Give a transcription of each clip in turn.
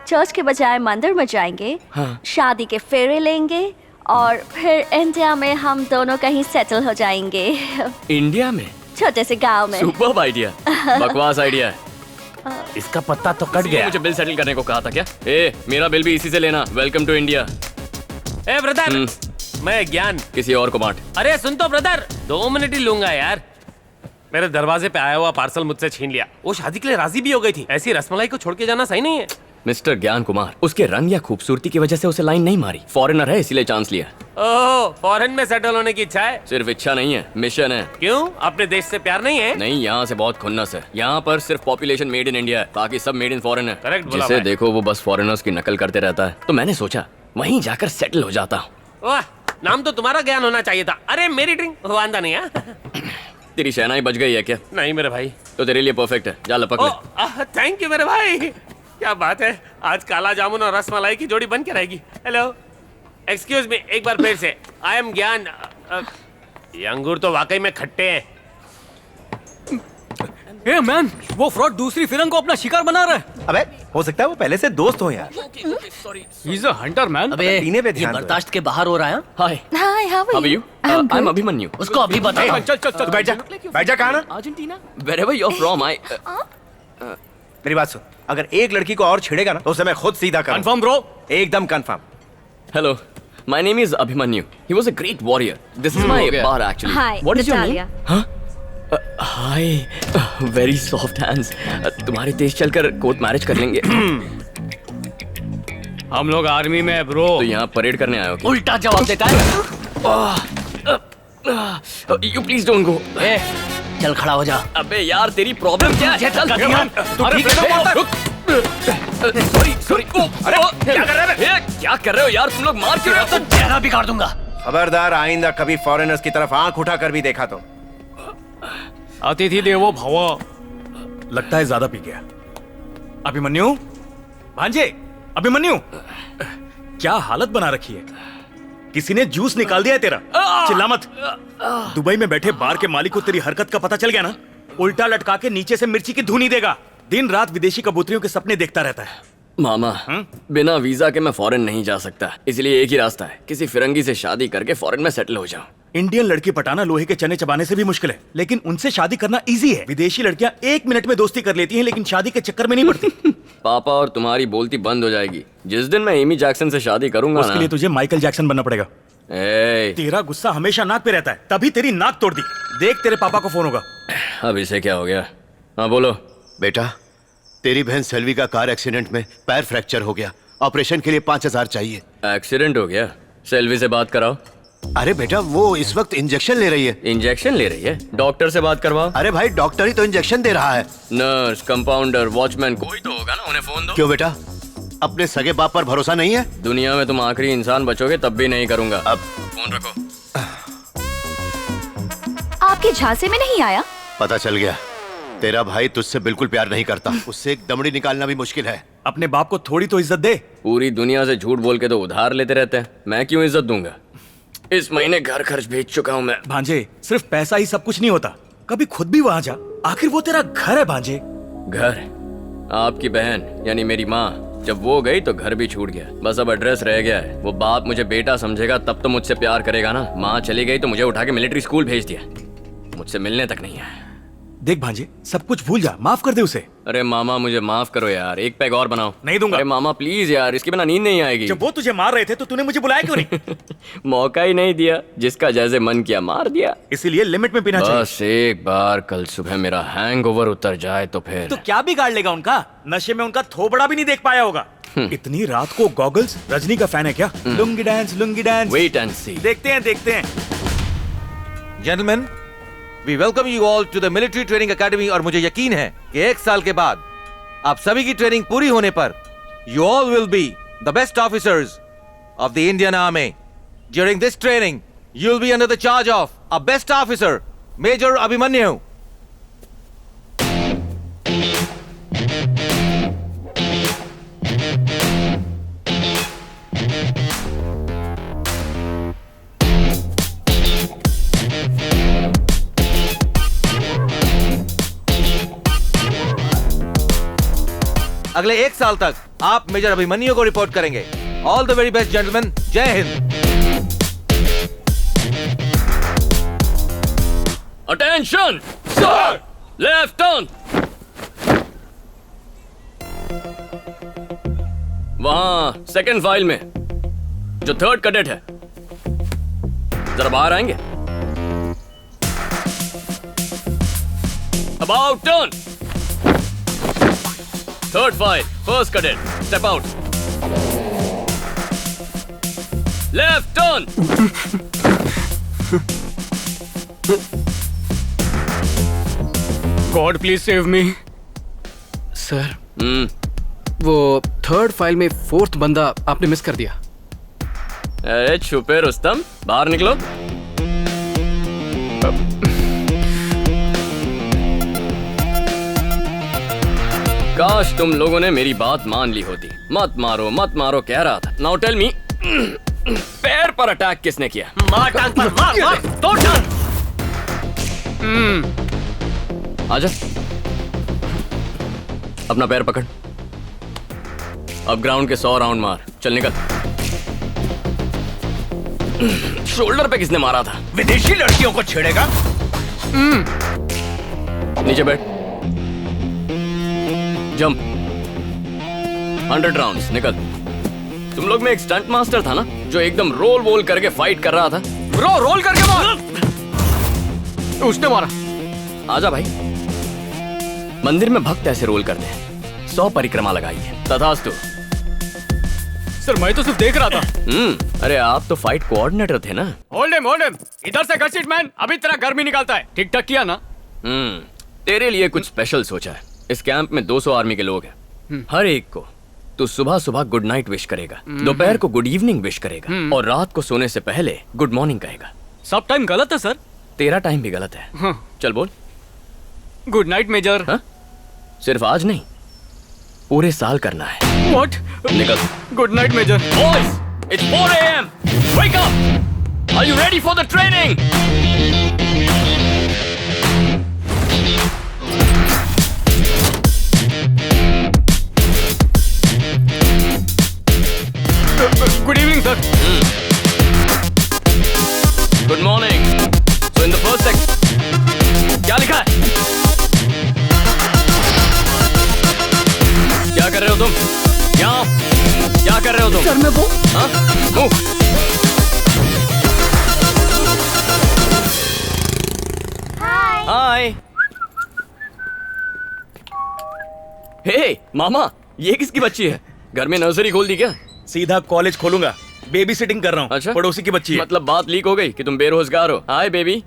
Church के बजाय मंदिर में जाएंगे, हाँ। शादी के फेरे लेंगे और फिर इंडिया में हम दोनों कहीं सेटल हो जाएंगे। इंडिया में? छोटे से गांव में। सुपर्ब आइडिया, बकवास आइडिया है। इसका पत्ता तो कट गया। मुझे बिल सेटल करने को कहा था क्या? मेरा बिल भी इसी से लेना। Welcome to India. ए ब्रदर, मैं ज्ञान। किसी और को बांट। अरे सुन तो ब्रदर, 2 मिनट ही लूंगा यार। मेरे दरवाजे पे आया हुआ पार्सल मुझसे छीन लिया। वो शादी के लिए राजी भी हो गई थी। ऐसी रसमलाई को छोड़ के जाना सही नहीं है। मिस्टर ज्ञान कुमार, उसके रंग या खूबसूरती की वजह से उसे लाइन नहीं मारी। फॉरेनर है इसीलिए चांस लिया। ओह, फॉरेन में सेटल होने की इच्छा है? सिर्फ इच्छा नहीं है, मिशन है। क्यों, अपने देश से प्यार नहीं है? नहीं, यहाँ से बहुत खुन्नस है। यहाँ पर सिर्फ पॉपुलेशन मेड इन इंडिया है, बाकी सब मेड इन फॉरेन है। करेक्ट बोला जिसे भाई। देखो वो बस फॉरेनर्स की नकल करते रहता है। तो मैंने सोचा वहीं जाकर सेटल हो जाता हूँ। वाह, नाम तो तुम्हारा ज्ञान होना चाहिए था। अरे मेरी ड्रिंक वांदा नहीं है। तेरी शहनाई बच गई है क्या? नहीं मेरे भाई। तो तेरे लिए परफेक्ट है, जा लपक ले। थैंक यू मेरे भाई। क्या बात है, आज काला जामुन और रसमलाई की जोड़ी बन के रहेगी। हेलो, एक्सक्यूज मी, एक बार फिर से। आई एम ज्ञान। ये अंगूर तो वाकई में खट्टे हैं। ए मैन, वो फ्रॉड दूसरी फिरंग को अपना शिकार बना रहा है। अबे हो सकता है वो पहले से दोस्त हो यार। He is a Hunter man. अबे पीने पे ये ध्यान दो। बर्दाश्त के बाहर हो रहा है। Hi, hi, how how are you? I am Abhimanyu. उसको अभी बता। चल चल तू बैठ जा कहा ना। अर्जेंटीना, wherever you're from, मेरी बात सुन, अगर एक लड़की को और छेड़ेगा ना तो उसे मैं खुद सीधा करूंगा। Confirm bro? एकदम confirm. Hello, my name is Abhimanyu. He was a great warrior. This is my bar actually. Hi, What is your name? Natalia. Huh? Hi. Very soft hands. तुम्हारे देश चलकर कोर्ट मैरिज कर लेंगे। हम लोग army में है ब्रो। तो यहाँ परेड करने आए हो क्या? उल्टा जवाब देता है। You please don't go. ए, चल खड़ा हो जा। अबे यार तेरी प्रॉब्लम क्या है? चल, तू ठीक है? सॉरी। अरे क्या कर रहे हो? क्या कर रहे हो यार? तुम लोग मार क्यों रहे हो? तो चेहरा बिगाड़ दूंगा। खबरदार, आइंदा कभी फॉरेनर्स की तरफ आंख उठा कर भी देखा तो। अतिथि देवो भव। लगता है ज्यादा पी गया। अभिमन्यु, भांजे, अभिमन्यु, क्या हालत बना रखी है? किसी ने जूस निकाल दिया है तेरा। चिल्ला मत। दुबई में बैठे बार के मालिक को तेरी हरकत का पता चल गया ना, उल्टा लटका के नीचे से मिर्ची की धुनी देगा। दिन रात विदेशी कबूतरियों के सपने देखता रहता है। मामा, बिना वीजा के मैं फॉरेन नहीं जा सकता, इसलिए एक ही रास्ता है, किसी फिरंगी से शादी करके फॉरेन में सेटल हो जाऊं। इंडियन लड़की पटाना लोहे के चने चबाने से भी मुश्किल है, लेकिन उनसे शादी करना इजी है। विदेशी लड़कियां 1 मिनट में दोस्ती कर लेती हैं, लेकिन शादी के चक्कर में नहीं पड़ती। पापा और तुम्हारी बोलती बंद हो जाएगी जिस दिन मैं एमी जैक्सन से शादी करूंगा उसके ना। लिए तुझे माइकल जैक्सन बनना पड़ेगा। ए, तेरा गुस्सा हमेशा नाक पे रहता है, तभी तेरी नाक तोड़ दी। देख तेरे पापा को फोन होगा। अब इसे क्या हो गया? हाँ बोलो। बेटा, तेरी बहन सेल्वी का कार एक्सीडेंट में पैर फ्रैक्चर हो गया। ऑपरेशन के लिए 5,000 चाहिए। एक्सीडेंट हो गया? सेल्वी से बात कराओ। अरे बेटा, वो इस वक्त इंजेक्शन ले रही है। इंजेक्शन ले रही है? डॉक्टर से बात करवाओ। अरे भाई, डॉक्टर ही तो इंजेक्शन दे रहा है। नर्स, कंपाउंडर, वॉचमैन कोई तो होगा ना, उन्हें फोन दो। क्यों बेटा, अपने सगे बाप पर भरोसा नहीं है? दुनिया में तुम आखिरी इंसान बचोगे तब भी नहीं करूंगा। अब फोन रखो। आपके झांसे में नहीं आया? पता चल गया, तेरा भाई तुझसे बिल्कुल प्यार नहीं करता। उससे एक दमड़ी निकालना भी मुश्किल है। अपने बाप को थोड़ी तो इज्जत दे। पूरी दुनिया से झूठ बोल के तो उधार लेते रहते हैं, मैं क्यों इज्जत दूंगा? इस महीने घर खर्च भेज चुका हूँ मैं। भांजे, सिर्फ पैसा ही सब कुछ नहीं होता, कभी खुद भी वहां जा। आखिर वो तेरा घर है भांजे। घर? आपकी बहन यानी मेरी माँ, जब वो गई तो घर भी छूट गया। बस अब एड्रेस रह गया है। वो बाप मुझे बेटा समझेगा तब तो मुझसे प्यार करेगा ना। माँ चली गई तो मुझे उठा के मिलिट्री स्कूल भेज दिया, मुझसे मिलने तक नहीं है। देख भांजे, सब कुछ भूल जा, माफ कर दे उसे। अरे मामा मुझे माफ करो यार, एक पैग और बनाओ। नहीं दूंगा। अरे मामा प्लीज यार, इसके बिना नींद नहीं आएगी। जब वो तुझे मार रहे थे तो तूने मुझे बुलाया क्यों नहीं? मौका ही नहीं दिया, जिसका जैसे मन किया मार दिया। इसीलिए लिमिट में पीना चाहिए। बस एक बार कल सुबह मेरा हैंगओवर उतर जाए तो फिर। तो क्या बिगाड़ लेगा उनका? नशे में उनका थोबड़ा भी नहीं देख पाया होगा। इतनी रात को गॉगल्स? रजनी का फैन है क्या? Lungi dance, lungi dance. Wait and see. देखते हैं। Gentlemen, we welcome you all to the military training academy। और मुझे यकीन है कि 1 साल के बाद आप सभी की ट्रेनिंग पूरी होने पर you all will be the best officers of the Indian Army। During this training, you will be under the charge of a best officer, Major Abhimanyu। अगले 1 साल तक आप मेजर अभिमन्यु को रिपोर्ट करेंगे। All the very best gentleman, Jai Hind. Attention sir, left turn. वहां second file में जो third cadet है, जरा बाहर आएंगे। About turn. Third file, first cadet, step out. Left turn. God please save me. Sir, वो थर्ड फाइल में फोर्थ बंदा आपने मिस कर दिया। अरे छुपे रुस्तम, बाहर निकलो। काश तुम लोगों ने मेरी बात मान ली होती। मत मारो मत मारो कह रहा था। नाउ टेल मी, पैर पर अटैक किसने किया? मार टांग पर, मार मार, तोड़ टांग। आजा, अपना पैर पकड़। अब ग्राउंड के 100 राउंड मार। चल निकल। शोल्डर पे किसने मारा था? विदेशी लड़कियों को छेड़ेगा? नीचे बैठ। जंप। 100 राउंड्स। निकल। तुम लोग में एक स्टंट मास्टर था ना, जो एकदम रोल वोल करके फाइट कर रहा था। रोल करके मार। उसने मारा। आजा भाई। मंदिर में भक्त ऐसे रोल करते हैं। 100 परिक्रमा लगाइए। तथास्तु। सर, मैं तो सिर्फ देख रहा था। अरे आप तो फाइट कोऑर्डिनेटर थे ना। होल्ड हिम, इधर से घसीट मैन, अभी तेरा गर्मी निकालता है। ठीक ठाक किया ना? तेरे लिए कुछ स्पेशल सोचा है। इस कैंप में 200 आर्मी के लोग हैं। हर एक को तू सुबह सुबह गुड नाइट विश करेगा, दोपहर को गुड इवनिंग विश करेगा और रात को सोने से पहले गुड मॉर्निंग कहेगा। सब टाइम गलत है सर। तेरा टाइम भी गलत है। चल बोल। Good night major. हाँ? सिर्फ आज नहीं, पूरे साल करना है। व्हाट? निकल। Good night major. Boys, it's 4 a.m. Wake up! Are you ready for the training? Good evening sir. Good morning. So in the first section, क्या लिखा है? क्या कर रहे हो तुम? यहाँ क्या कर रहे हो तुम? सर मैं वो हाँ? Move. हाय। हे मामा, ये किसकी बच्ची है? घर में नर्सरी खोल दी क्या? सीधा कॉलेज खोलूंगा। बेबी सिटिंग कर रहा हूँ। अच्छा, पड़ोसी की बच्ची है। मतलब बात लीक हो गई कि तुम बेरोजगार हो। Hi baby.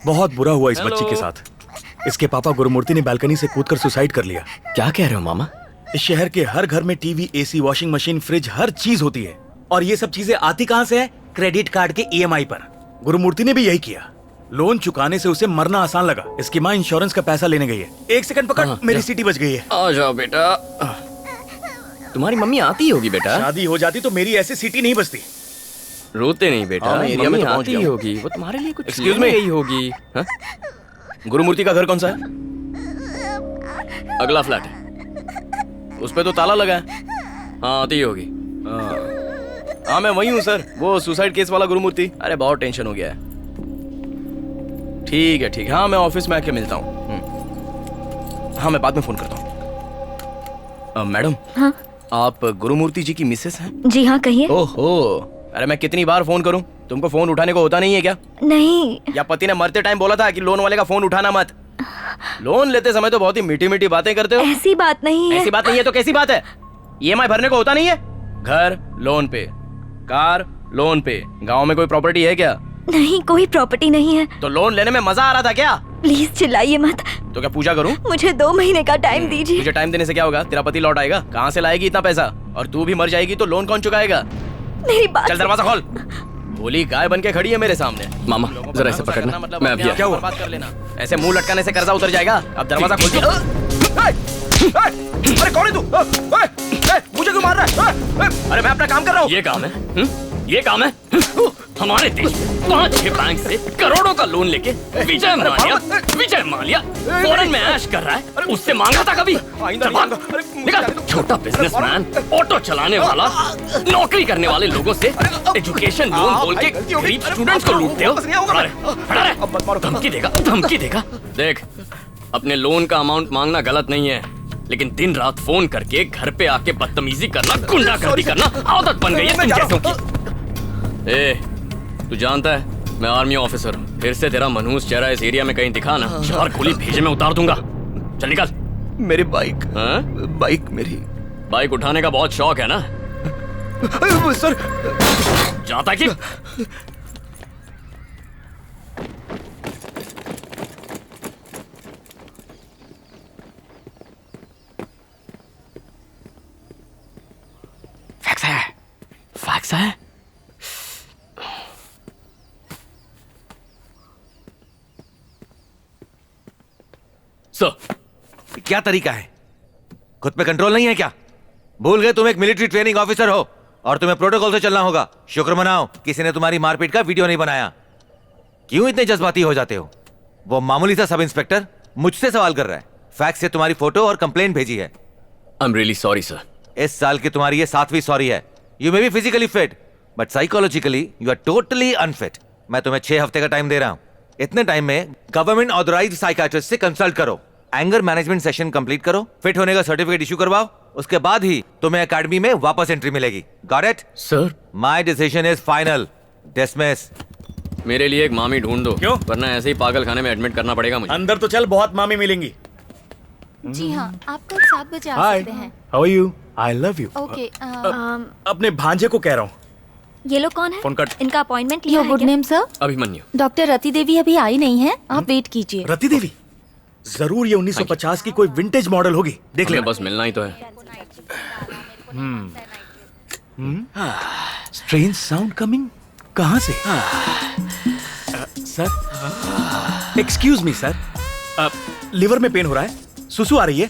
बहुत बुरा हुआ इस Hello. बच्ची के साथ। इसके पापा गुरुमूर्ति ने बालकनी से कूदकर सुसाइड कर लिया। क्या कह रहे हो मामा? इस शहर के हर घर में TV, AC, washing machine, fridge, हर चीज होती है। और ये सब चीजें आती कहां से है? क्रेडिट कार्ड के EMI पर। गुरुमूर्ति ने भी यही किया। लोन चुकाने से उसे मरना आसान लगा। इसकी माँ इंश्योरेंस का पैसा लेने गई है। 1 सेकंड पकड़, मेरी सीटी बच गई है। आ जाओ बेटा। तुम्हारी मम्मी आती होगी बेटा। शादी हो जाती तो मेरी ऐसी सीटी नहीं बचती। रोते नहीं बेटा। हाँ, मैं एरिया में मम्मी तो पहुंच आती गया ही हूँ। होगी। वो तुम्हारे लिए कुछ Excuse लेने me? गई होगी। हाँ? गुरुमूर्ति का घर कौन सा है? अगला फ्लैट है। उस पे तो ताला लगा है। हाँ आती ही होगी। हाँ मैं वही हूँ सर, वो सुसाइड केस वाला गुरुमूर्ति। अरे बहुत टेंशन हो गया है। ठीक है। हाँ मैं ऑफिस में आके मिलता हूँ। हाँ मैं बाद में फोन करता हूँ। मैडम। हाँ? आप गुरुमूर्ति जी की मिसेस हैं? जी हाँ, कहिए। ओहो, अरे मैं कितनी बार फोन करूं, तुमको फोन उठाने को होता नहीं है क्या? नहीं। या पति ने मरते टाइम बोला था कि लोन वाले का फोन उठाना मत? लोन लेते समय तो बहुत ही मीठी मीठी बातें करते हो। ऐसी बात नहीं है। ऐसी बात नहीं है तो कैसी बात है? EMI भरने को होता नहीं है? घर लोन पे, कार लोन पे। गांव में कोई प्रॉपर्टी है क्या? नहीं, कोई प्रॉपर्टी नहीं है। तो लोन लेने में मजा आ रहा था क्या? प्लीज चिल्लाइए मत। तो क्या पूजा करूं? मुझे 2 महीने का टाइम दीजिए। तुझे टाइम देने से क्या होगा? तेरा पति लौट आएगा। कहाँ से लाएगी इतना पैसा? और तू भी मर जाएगी तो लोन कौन चुकाएगा? मेरी बात चल दरवाजा खोल। भोली गाय बन के खड़ी है मेरे सामने। मामा जरा ऐसे पकड़ना, मतलब मैं अभी क्या हुआ? बात कर लेना। ऐसे मुंह लटकाने से कर्जा उतर जाएगा। अब दरवाजा खोल के। अरे कौन है तू? मुझे क्यों मार रहा है? अरे मैं अपना काम कर रहा हूँ। ये काम है। ये काम है? हमारे देश में 5-6 बैंक से करोड़ों का लोन लेके विजय माल्या फॉरेन में ऐश कर रहा है, उससे मांगा था कभी? निकल। छोटा बिजनेसमैन, ऑटो चलाने वाला, नौकरी करने वाले लोगों से एजुकेशन लोन बोल के गरीब स्टूडेंट्स को लूटते हो। हटा रे। धमकी देगा। देख, अपने लोन का अमाउंट मांगना गलत नहीं है, लेकिन दिन रात फोन करके घर पे आके बदतमीजी करना, गुंडागर्दी करना आदत बन गई है तुम जैसों की। ए, तू जानता है मैं आर्मी ऑफिसर हूँ। फिर से तेरा मनहूस चेहरा इस एरिया में कहीं दिखा ना, 4 गोली भेजे मैं उतार दूंगा। चल निकल। मेरी बाइक। बाइक मेरी। बाइक उठाने का बहुत शौक है ना? सर जाता कि फैक्स है। सर, क्या तरीका है? खुद पे कंट्रोल नहीं है क्या? भूल गए तुम एक मिलिट्री ट्रेनिंग ऑफिसर हो और तुम्हें प्रोटोकॉल से चलना होगा। शुक्र मनाओ किसी ने तुम्हारी मारपीट का वीडियो नहीं बनाया। क्यों इतने जज्बाती हो जाते हो? वो मामूली सा सब इंस्पेक्टर मुझसे सवाल कर रहा है। फैक्स से तुम्हारी फोटो और कंप्लेंट भेजी है। I am really sorry sir. इस साल की तुम्हारी ये 7वीं सॉरी है। You may be physically fit but psychologically you are totally unfit. मैं तुम्हें 6 हफ्ते का टाइम दे रहा हूं। इतने टाइम में गवर्नमेंट ऑथराइज्ड साइकियाट्रिस्ट से कंसल्ट करो, एंगर मैनेजमेंट सेशन कंप्लीट करो, फिट होने का सर्टिफिकेट इशू करवाओ, उसके बाद ही तुम्हें एकेडमी में वापस एंट्री मिलेगी। Got it? Sir, my decision is final. Dismiss. मेरे लिए एक मामी ढूंढ दो। क्यों? वरना ऐसे ही पागल खाने में एडमिट करना पड़ेगा मुझे। अंदर तो चल, बहुत मामी मिलेंगी। जी हाँ, आप कल 7 बजे आ हाय, सकते हैं। How are you? I love you. Okay. अपने भांजे को कह रहा हूँ। ये लोग कौन है? Phone cut. इनका अपॉइंटमेंट लिया योर है गुड क्या? Name sir? Abhimanyu. Doctor Rati Devi अभी आई नहीं है, आप वेट कीजिए। रति देवी? जरूर ये 1950 की कोई विंटेज मॉडल होगी। देख हमें लेना। बस मिलना ही तो है। Strange sound coming. कहाँ से? Sir, excuse me sir, liver में पेन हो रहा है, सुसु आ रही है,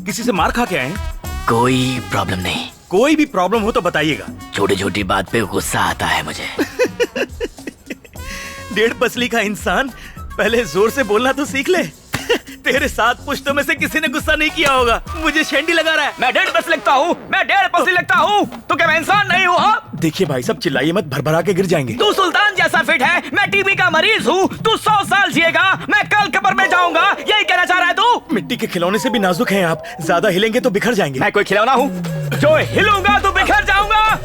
किसी से मार खा के आए हैं? कोई प्रॉब्लम नहीं। कोई भी प्रॉब्लम हो तो बताइएगा। छोटी छोटी बात पे गुस्सा आता है मुझे। 1.5 पसली का इंसान, पहले जोर से बोलना तो सीख ले। तेरे 7 पुश्तों में से किसी ने गुस्सा नहीं किया होगा। मुझे शेंडी लगा रहा है। मैं 1.5 पसली लिखता हूँ, मैं 1.5 पसली लिखता हूँ, तो क्या मैं इंसान नहीं हूँ? हाँ? देखिए भाई साहब, चिल्लाइए मत, भरभरा के गिर जाएंगे। तू सुल्तान जैसा फिट है, मैं टीबी का मरीज हूँ। तू 100 साल जिएगा, मैं कल कब्र में जाऊंगा। यही कहना चाह रहा है तू? मिट्टी के खिलौने से भी नाजुक हैं आप, ज्यादा हिलेंगे तो बिखर जाएंगे। मैं कोई खिलौना हूँ जो हिलूंगा तो बिखर जाऊंगा?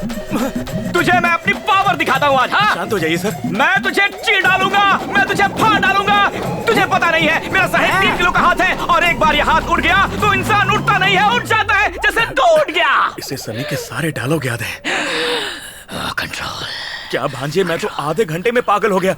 तुझे मैं अपनी पावर दिखाता हूँ आज। हाँ? शांत हो जाइए सर। मैं तुझे चीर डालूंगा, मैं तुझे फाड़ डालूंगा। तुझे पता नहीं है, मेरा साहेब 3 किलो का हाथ है और एक बार ये हाथ उठ गया तो इंसान उठता नहीं है, उठ जाता है जैसे टूट गया। इसे सनी के सारे डायलॉग याद है। कंट्रोल। क्या भांजे, मैं तो आधे घंटे में पागल हो गया।